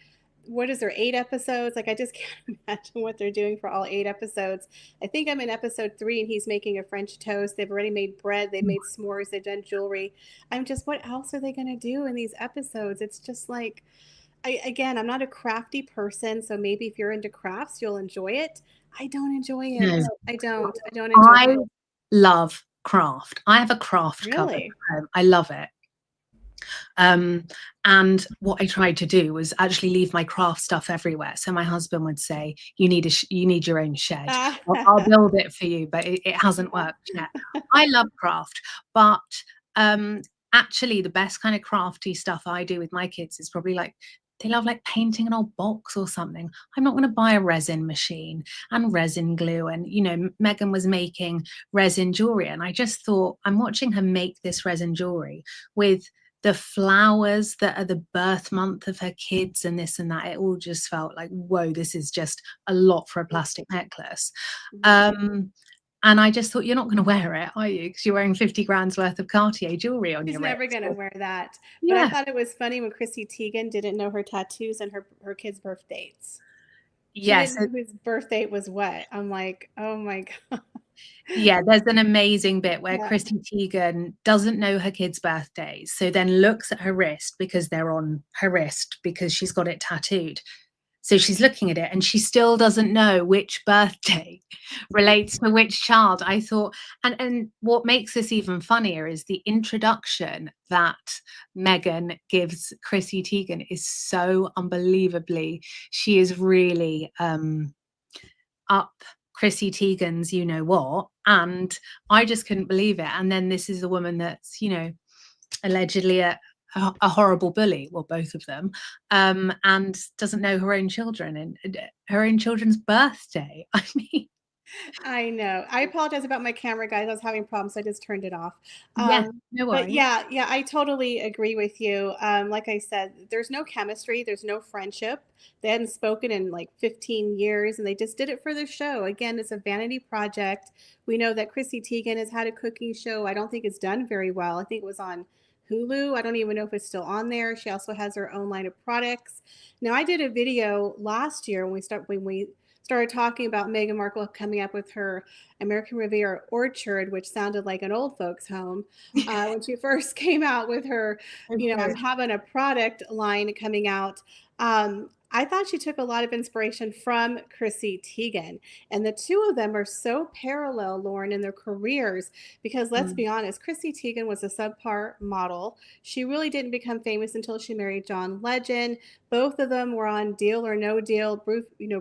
what is there, 8 episodes? Like, I just can't imagine what they're doing for all 8 episodes. I think I'm in episode 3 and he's making a French toast. They've already made bread, they've made s'mores, they've done jewelry. I'm just, what else are they going to do in these episodes? It's just like, again, I'm not a crafty person, so maybe if you're into crafts, you'll enjoy it. I don't enjoy it.
No.
I don't. I don't enjoy
I
it.
love craft. I have a craft cupboard
Really?
at home. I love it. And what I tried to do was actually leave my craft stuff everywhere. So my husband would say, "You need your own shed. I'll build it for you," but it hasn't worked yet. I love craft, but actually, the best kind of crafty stuff I do with my kids is probably like, they love like painting an old box or something. I'm not going to buy a resin machine and resin glue. And, you know, Meghan was making resin jewelry. And I just thought, I'm watching her make this resin jewelry with the flowers that are the birth month of her kids and this and that. It all just felt like, whoa, this is just a lot for a plastic necklace. And I just thought, you're not going to wear it, are you? Because you're wearing 50 grand's worth of Cartier jewelry on
She's
your
never
wrist.
going to wear that. But I
Yeah.
thought it was funny when Chrissy Teigen didn't know her tattoos and her kids' birth dates. She
Yes.
didn't know whose birth date was what. I'm like, oh my God.
Yeah, there's an amazing bit where
Yeah.
Chrissy Teigen doesn't know her kids' birthdays, so then looks at her wrist, because they're on her wrist because she's got it tattooed. So she's looking at it and she still doesn't know which birthday relates to which child. I thought, and what makes this even funnier is the introduction that Meghan gives Chrissy Teigen is so unbelievably, she is really up Chrissy Teigen's you know what, and I just couldn't believe it. And then this is a woman that's, you know, allegedly a horrible bully, well, both of them, and doesn't know her own children and her own children's birthday. I mean,
I know. I apologize about my camera, guys. I was having problems, so I just turned it off.
yeah, no
But
worries.
yeah, I totally agree with you. Like I said, there's no chemistry, there's no friendship. They hadn't spoken in like 15 years, and they just did it for the show. Again, it's a vanity project. We know that Chrissy Teigen has had a cooking show. I don't think it's done very well. I think it was on Hulu. I don't even know if it's still on there. She also has her own line of products. Now, I did a video last year when we started talking about Meghan Markle coming up with her American Riviera Orchard, which sounded like an old folks' home. When she first came out with her, you know, I'm having a product line coming out. I thought she took a lot of inspiration from Chrissy Teigen. And the two of them are so parallel, Lauren, in their careers, because let's be honest, Chrissy Teigen was a subpar model. She really didn't become famous until she married John Legend. Both of them were on Deal or No Deal,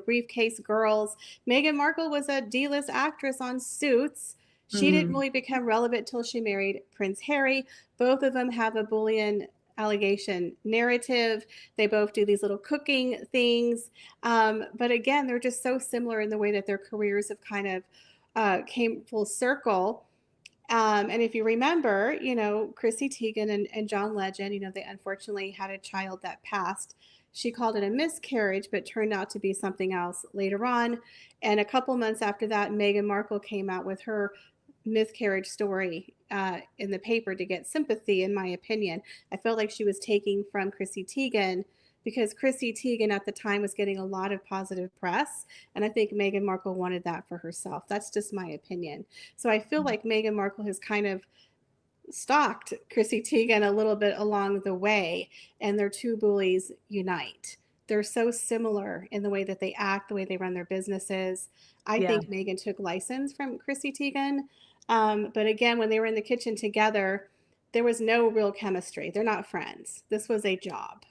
Briefcase Girls. Meghan Markle was a D-list actress on Suits. She didn't really become relevant till she married Prince Harry. Both of them have a bullion allegation narrative. They both do these little cooking things. But again, they're just so similar in the way that their careers have kind of came full circle. And if you remember, you know, Chrissy Teigen and John Legend, you know, they unfortunately had a child that passed. She called it a miscarriage, but turned out to be something else later on. And a couple months after that, Meghan Markle came out with her miscarriage story in the paper to get sympathy, in my opinion. I felt like she was taking from Chrissy Teigen because Chrissy Teigen at the time was getting a lot of positive press. And I think Meghan Markle wanted that for herself. That's just my opinion. So I feel like Meghan Markle has kind of stalked Chrissy Teigen a little bit along the way, and their two bullies unite. They're so similar in the way that they act, the way they run their businesses. I
Yeah.
think Meghan took license from Chrissy Teigen. But again, when they were in the kitchen together, there was no real chemistry. They're not friends. This was a job.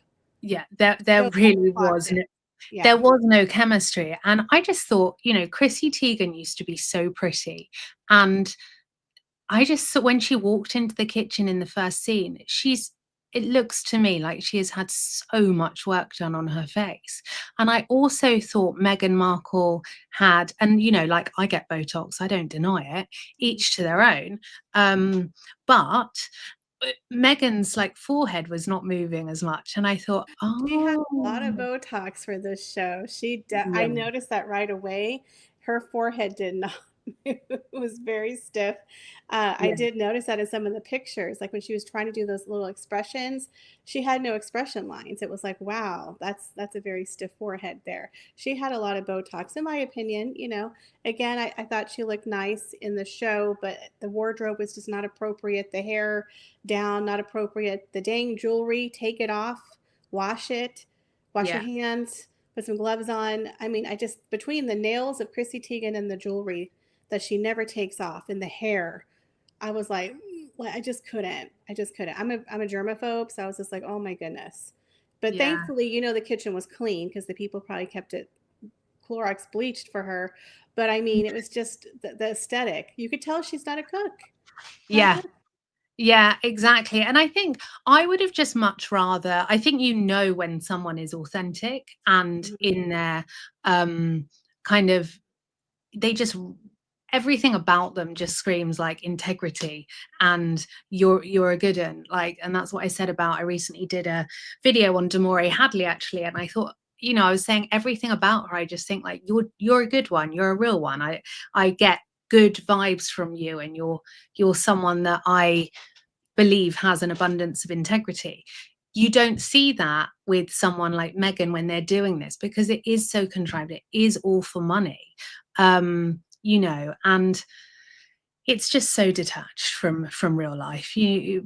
Yeah, there
So
really was.
closet. Yeah.
There was no chemistry. And I just thought, you know, Chrissy Teigen used to be so pretty. And I just saw when she walked into the kitchen in the first scene, it looks to me like she has had so much work done on her face. And I also thought Meghan Markle had, and you know, like I get Botox, I don't deny it, each to their own. But Meghan's like forehead was not moving as much. And I thought,
She had
oh,
a lot of Botox for this show. I
yeah,
noticed that right away. Her forehead did not move. It was very stiff. I
yeah,
did notice that in some of the pictures, like when she was trying to do those little expressions, she had no expression lines. It was like, wow, that's a very stiff forehead there. She had a lot of Botox, in my opinion. You know, again, I thought she looked nice in the show, but the wardrobe was just not appropriate. The hair down, not appropriate. The dang jewelry, take it off, wash it, wash your
yeah.
hands, put some gloves on. I mean, I just, between the nails of Chrissy Teigen and the jewelry that she never takes off and the hair, I was like, well, I just couldn't. I just couldn't. I'm a germaphobe, so I was just like, oh my goodness. But
Yeah.
thankfully, you know, the kitchen was clean because the people probably kept it Clorox bleached for her. But I mean, it was just the aesthetic. You could tell she's not a cook. Not a
Yeah.
cook.
Yeah, exactly. And I think I would have just much rather, I think you know when someone is authentic and
Mhm.
in their kind of they just everything about them just screams like integrity and you're a good one. Like, and that's what I said about I recently did a video on Damore Hadley actually, and I thought, you know, I was saying everything about her. I just think like you're a good one, you're a real one. I get good vibes from you, and you're someone that I believe has an abundance of integrity. You don't see that with someone like Meghan when they're doing this because it is so contrived. It is all for money, you know, and it's just so detached from real life.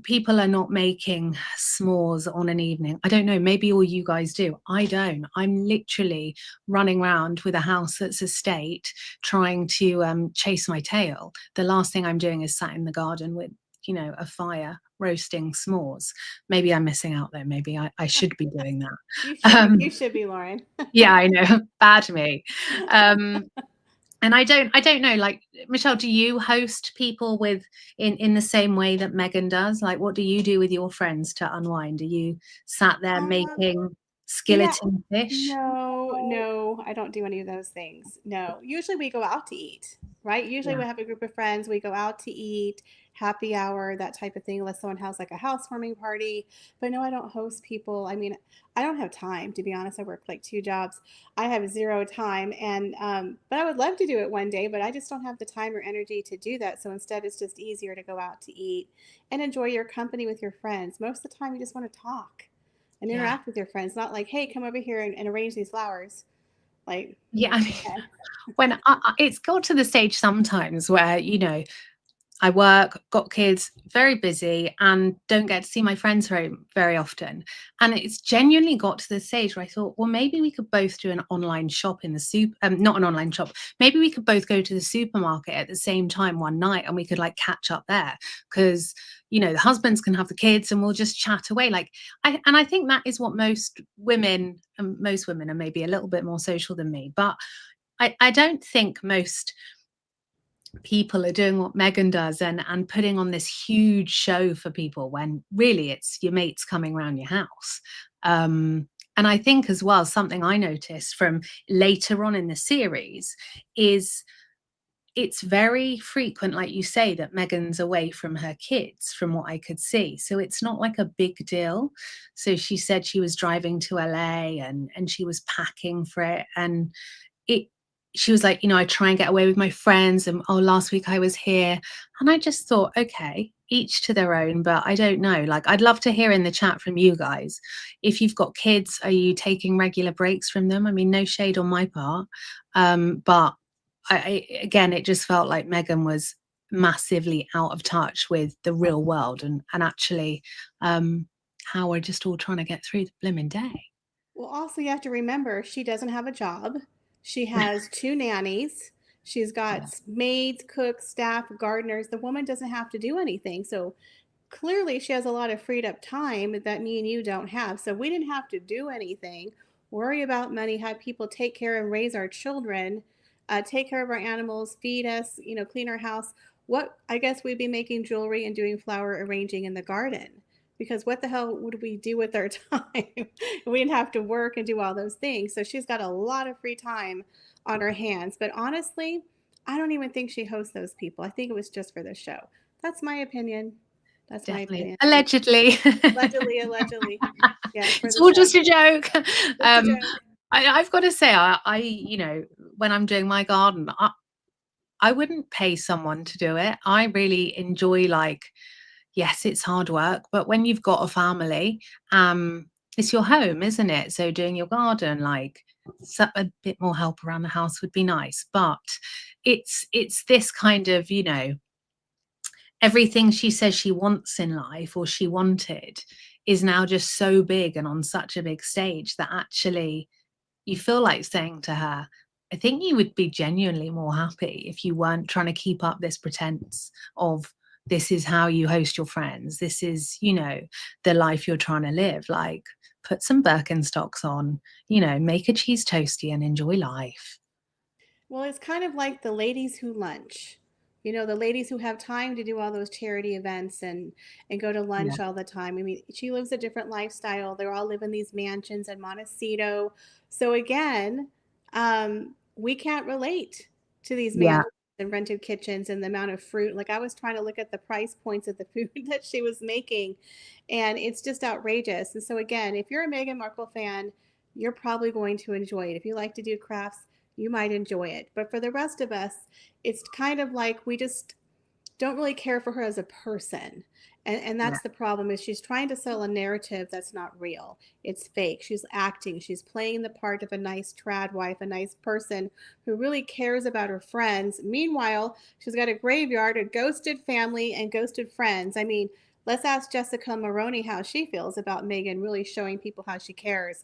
People are not making s'mores on an evening. I don't know. Maybe all you guys do. I don't. I'm literally running around with a house that's a state, trying to chase my tail. The last thing I'm doing is sat in the garden with, you know, a fire roasting s'mores. Maybe I'm missing out there. Maybe I should be doing that.
You should be. You should be, Lauren.
Yeah, I know. Bad me. And I don't know, like, Michelle, do you host people with in the same way that Meghan does? Like, what do you do with your friends to unwind? Are you sat there
Um,
making
yeah,
skeleton fish?
no, I don't do any of those things. No. Usually we go out to eat, right? Usually
Yeah,
we have a group of friends, we go out to eat, happy hour, that type of thing, unless someone has like a housewarming party. But no, I don't host people. I mean, I don't have time, to be honest. I work like two jobs. I have zero time. And, but I would love to do it one day, but I just don't have the time or energy to do that. So instead, it's just easier to go out to eat and enjoy your company with your friends. Most of the time, you just want to talk and
yeah,
interact with your friends, not like, hey, come over here and arrange these flowers. Like,
yeah. I mean,
okay.
when it's got to the stage sometimes where, you know, I work, got kids, very busy, and don't get to see my friends very often. And it's genuinely got to the stage where I thought, well, maybe we could both do an online shop in the not an online shop. Maybe we could both go to the supermarket at the same time one night, and we could like catch up there because, you know, the husbands can have the kids, and we'll just chat away. Like, I think that is what most women, and most women are maybe a little bit more social than me, but I don't think most people are doing what Meghan does and putting on this huge show for people when really it's your mates coming around your house. And I think as well, something I noticed from later on in the series is it's very frequent, like you say, that Meghan's away from her kids, from what I could see. So it's not like a big deal. So she said she was driving to LA and she was packing for it. And it she was like, you know, I try and get away with my friends, and oh, last week I was here. And I just thought, okay, each to their own, but I don't know. Like, I'd love to hear in the chat from you guys. If you've got kids, are you taking regular breaks from them? I mean, no shade on my part. But again, it just felt like Meghan was massively out of touch with the real world and actually how we're just all trying to get through the blimmin' day.
Well, also, you have to remember she doesn't have a job. She has two nannies. She's
Yeah.
got maids, cooks, staff, gardeners. The woman doesn't have to do anything. So clearly, she has a lot of freed up time that me and you don't have. So we didn't have to do anything. worry about money, have people take care and raise our children, take care of our animals, feed us, clean our house. What I guess we'd be making jewelry and doing flower arranging in the garden. Because what the hell would we do with our time? We didn't have to work and do all those things. So she's got a lot of free time on her hands. But honestly, I don't even think she hosts those people. I think it was just for the show. That's my opinion. That's my
Definitely.
opinion.
Allegedly.
Allegedly. Yes, for
It's
the
all
show.
just a joke.
Just a joke.
I've got to say, I when I'm doing my garden, I wouldn't pay someone to do it. I really enjoy, like, yes, it's hard work, but when you've got a family, it's your home, isn't it? So doing your garden, like, a bit more help around the house would be nice. But it's this kind of, everything she says she wants in life, or she wanted, is now just so big and on such a big stage that actually you feel like saying to her, I think you would be genuinely more happy if you weren't trying to keep up this pretense of, this is how you host your friends. This is, the life you're trying to live. Like, put some Birkenstocks on, make a cheese toasty and enjoy life.
Well, it's kind of like the ladies who lunch. The ladies who have time to do all those charity events and go to
Yeah.
lunch all the time. I mean, she lives a different lifestyle. They're all live in these mansions in Montecito. So again, we can't relate to these
Yeah.
mansions and rented kitchens and the amount of fruit. Like, I was trying to look at the price points of the food that she was making, and it's just outrageous. And so again, if you're a Meghan Markle fan, you're probably going to enjoy it. If you like to do crafts, you might enjoy it. But for the rest of us, it's kind of like we just don't really care for her as a person. And
Yeah.
that's the problem, is she's trying to sell a narrative that's not real. It's fake. She's acting. She's playing the part of a nice trad wife, a nice person who really cares about her friends. Meanwhile, she's got a graveyard, a ghosted family, and ghosted friends. I mean, let's ask Jessica Maroney how she feels about Meghan really showing people how she cares.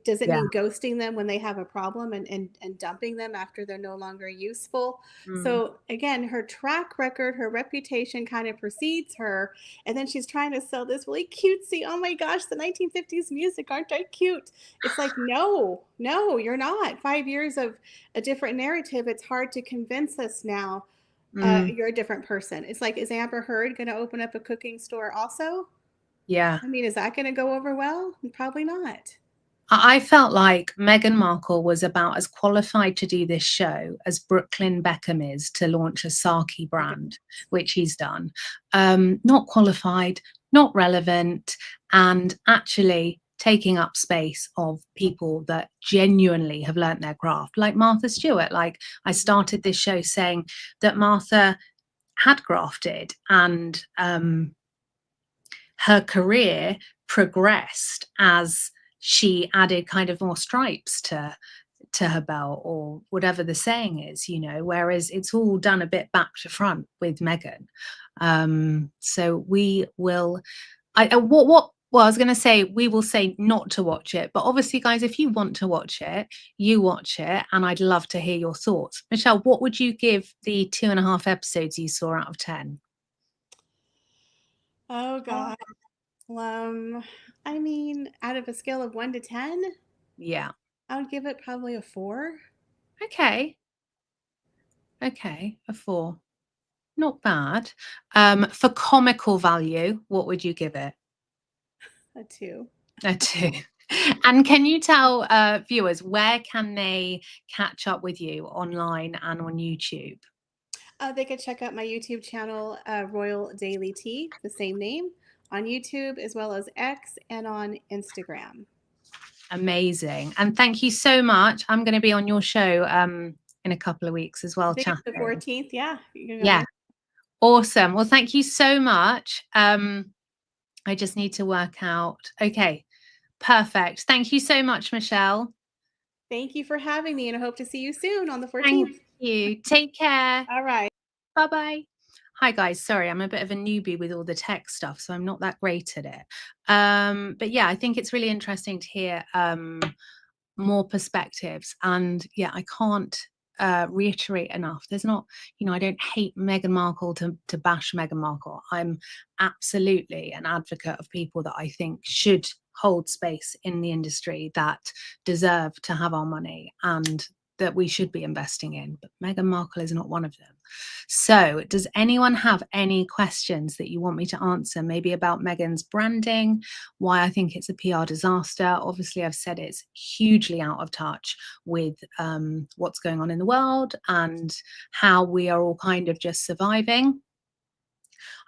Does it
Yeah.
mean ghosting them when they have a problem, and dumping them after they're no longer useful?
Mm.
So again, her track record, her reputation kind of precedes her. And then she's trying to sell this really cutesy, oh my gosh, the 1950s music, aren't I cute? It's like, no, you're not. 5 years of a different narrative. It's hard to convince us now
Mm.
you're a different person. It's like, is Amber Heard going to open up a cooking store also?
Yeah.
I mean, is that going to go over well? Probably not.
I felt like Meghan Markle was about as qualified to do this show as Brooklyn Beckham is to launch a Sake brand, which he's done. Not qualified, not relevant, and actually taking up space of people that genuinely have learnt their craft, like Martha Stewart. Like, I started this show saying that Martha had grafted, and her career progressed as she added kind of more stripes to her belt, or whatever the saying is, whereas it's all done a bit back to front with Meghan. So we will, well, I was going to say, we will say not to watch it, but obviously, guys, if you want to watch it, you watch it, and I'd love to hear your thoughts. Michelle, what would you give the 2.5 episodes you saw out of 10?
Oh God. I mean, out of a scale of 1 to 10,
Yeah.
I would give it probably a 4.
Okay, a 4. Not bad. For comical value, what would you give it?
A 2.
A 2. And can you tell viewers, where can they catch up with you online and on YouTube?
They could check out my YouTube channel, Royal Daily Tea, the same name, on YouTube, as well as X, and on Instagram.
Amazing. And thank you so much. I'm going to be on your show in a couple of weeks as well,
I think it's the
chatting.
14th. Yeah.
Yeah. Awesome. Well, thank you so much. I just need to work out. Okay. Perfect. Thank you so much, Michelle.
Thank you for having me, and I hope to see you soon on the 14th.
Thank you. Take care.
All right.
Bye-bye. Hi, guys. Sorry, I'm a bit of a newbie with all the tech stuff, so I'm not that great at it. But yeah, I think it's really interesting to hear more perspectives. And yeah, I can't reiterate enough. There's not, I don't hate Meghan Markle to bash Meghan Markle. I'm absolutely an advocate of people that I think should hold space in the industry, that deserve to have our money and that we should be investing in. But Meghan Markle is not one of them. So does anyone have any questions that you want me to answer, maybe about Meghan's branding, why I think it's a PR disaster? Obviously, I've said it's hugely out of touch with what's going on in the world and how we are all kind of just surviving.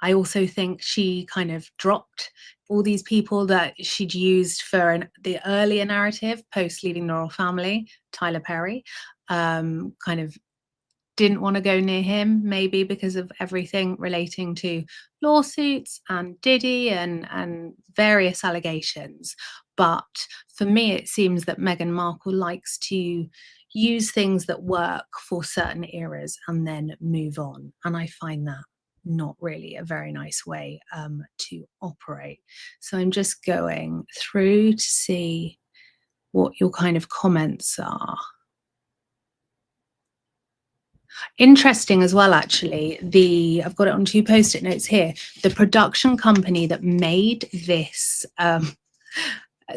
I also think she kind of dropped all these people that she'd used for the earlier narrative post leaving the royal family. Tyler Perry kind of didn't want to go near him, maybe because of everything relating to lawsuits and Diddy and various allegations. But for me, it seems that Meghan Markle likes to use things that work for certain eras and then move on. And I find that not really a very nice way to operate. So I'm just going through to see what your kind of comments are. Interesting as well, actually, I've got it on 2 post-it notes here. The production company that made this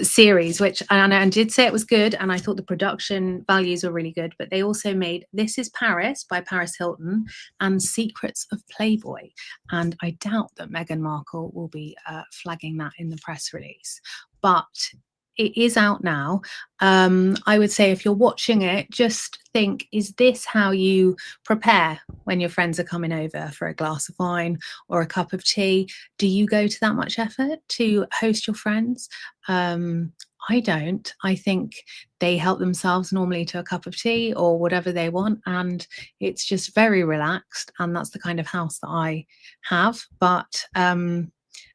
series, which I did say it was good, and I thought the production values were really good, but they also made This Is Paris by Paris Hilton and Secrets of Playboy. And I doubt that Meghan Markle will be flagging that in the press release. But it is out now. I would say if you're watching it, just think, is this how you prepare when your friends are coming over for a glass of wine or a cup of tea? Do you go to that much effort to host your friends? I don't. I think they help themselves normally to a cup of tea or whatever they want, and it's just very relaxed, and that's the kind of house that I have. But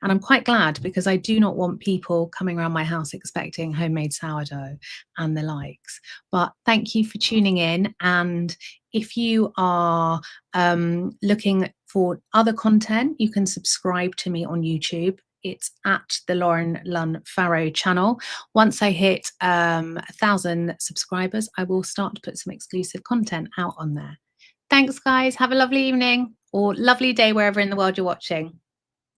and I'm quite glad, because I do not want people coming around my house expecting homemade sourdough and the likes. But thank you for tuning in. And if you are looking for other content, you can subscribe to me on YouTube. It's at the Lauren Lunn Farrow channel. Once I hit 1,000 subscribers, I will start to put some exclusive content out on there. Thanks, guys. Have a lovely evening or lovely day wherever in the world you're watching.